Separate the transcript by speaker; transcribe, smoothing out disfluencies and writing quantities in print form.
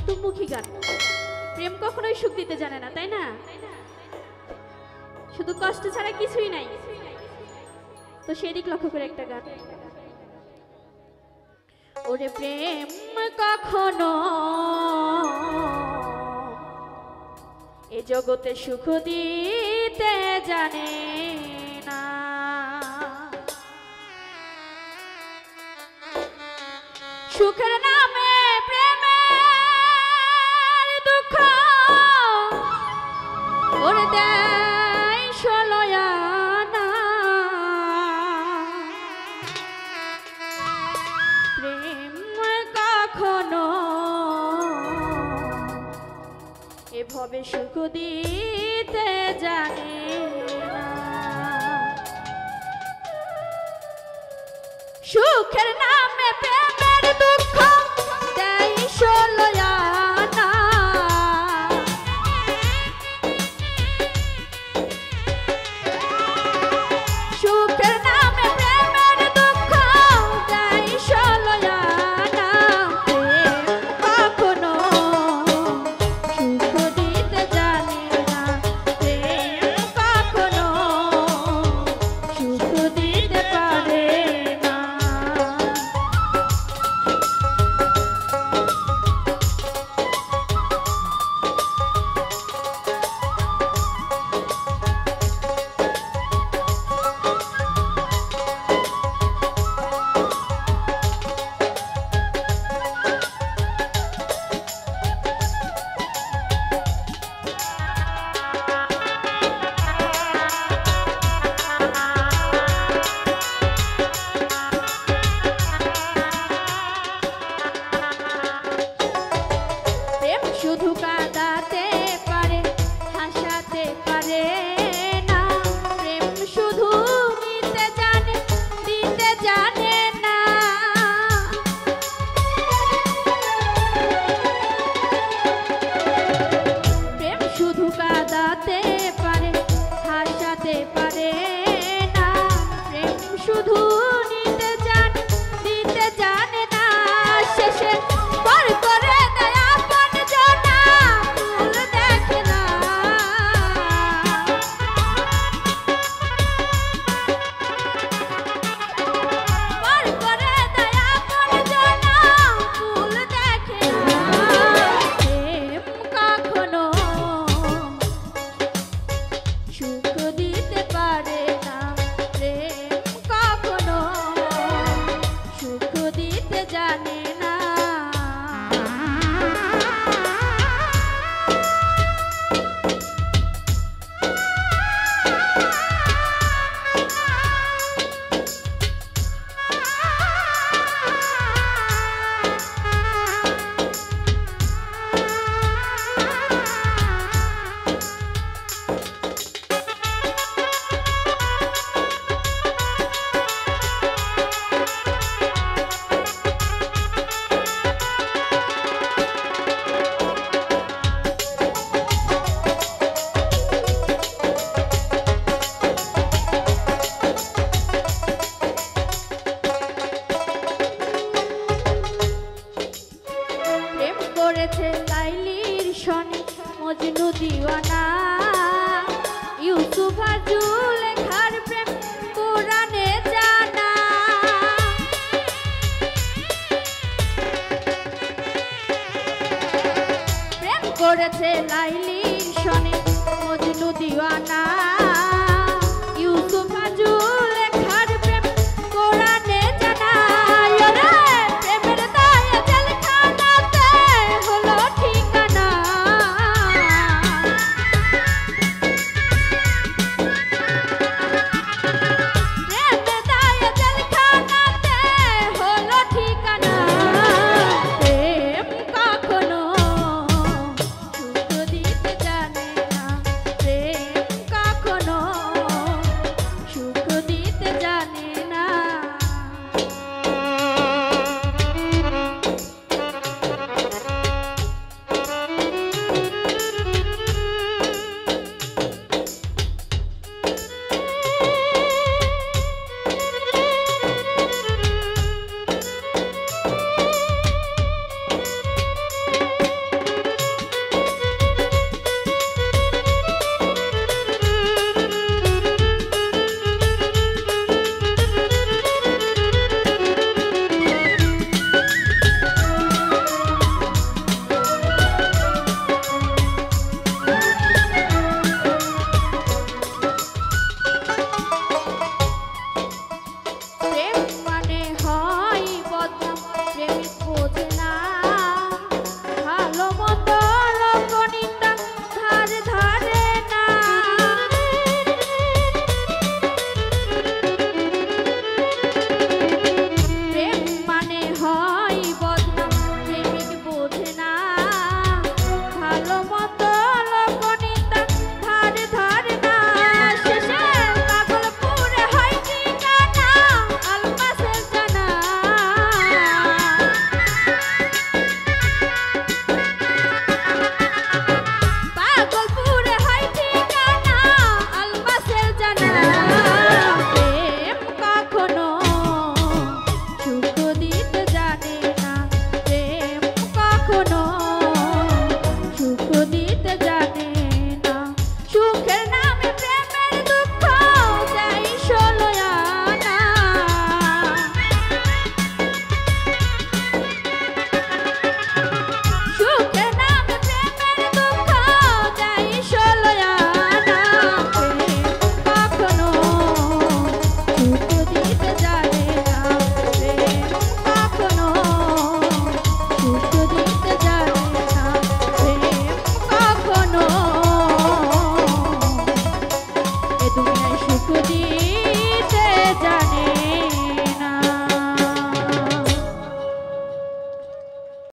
Speaker 1: অন্তর্মুখী গান। প্রেম কখনোই সুখ দিতে জানে না, তাই না? শুধু কষ্ট ছাড়া কিছুই নাই। তো সেদিক লক্ষ্য করে একটা গান। ওরে প্রেম কখনো এ জগতে সুখ দিতে জানে না, সুখের নামে প্রেমের দুঃখ ওরে দেয় ষোলয়ানা। প্রেম কখনো এভাবে সুখ দিতে জানে না, সুখের নামে প্রেমের দুঃখ দেয় ষোলয়ানা। সুখের নামে প্রেমের দুঃখ দেয় ষোলয়ানা। প্রেম কখনো সুখ দিতে জানে না, প্রেম কখনো সুখ দিতে পারে না। শুধু কাঁদাতে পারে, হাসাতে পারে না। প্রেম শুধু নিতে জানে, দিতে জানে না। প্রেম শুধু কাঁদাতে পারে, হাসাতে পারে না। প্রেম শুধু নিতে জানে, দিতে জানে না। শেষে পর করে দেয় আপন জনা, ভুল দেখে না। পর করে দেয় আপন জনা, ভুল দেখে না। প্রেম কখনো সুখ দিতে পারে না, প্রেম কখনো সুখ দিতে জানে না। প্রেম করেছে লাইলির সনে মজনু দিওয়ানা। ইউসুফ আর জুলেখার প্রেম কোরআনে জানা। প্রেম করেছে লাইলির সনে মজনু দিওয়ানা।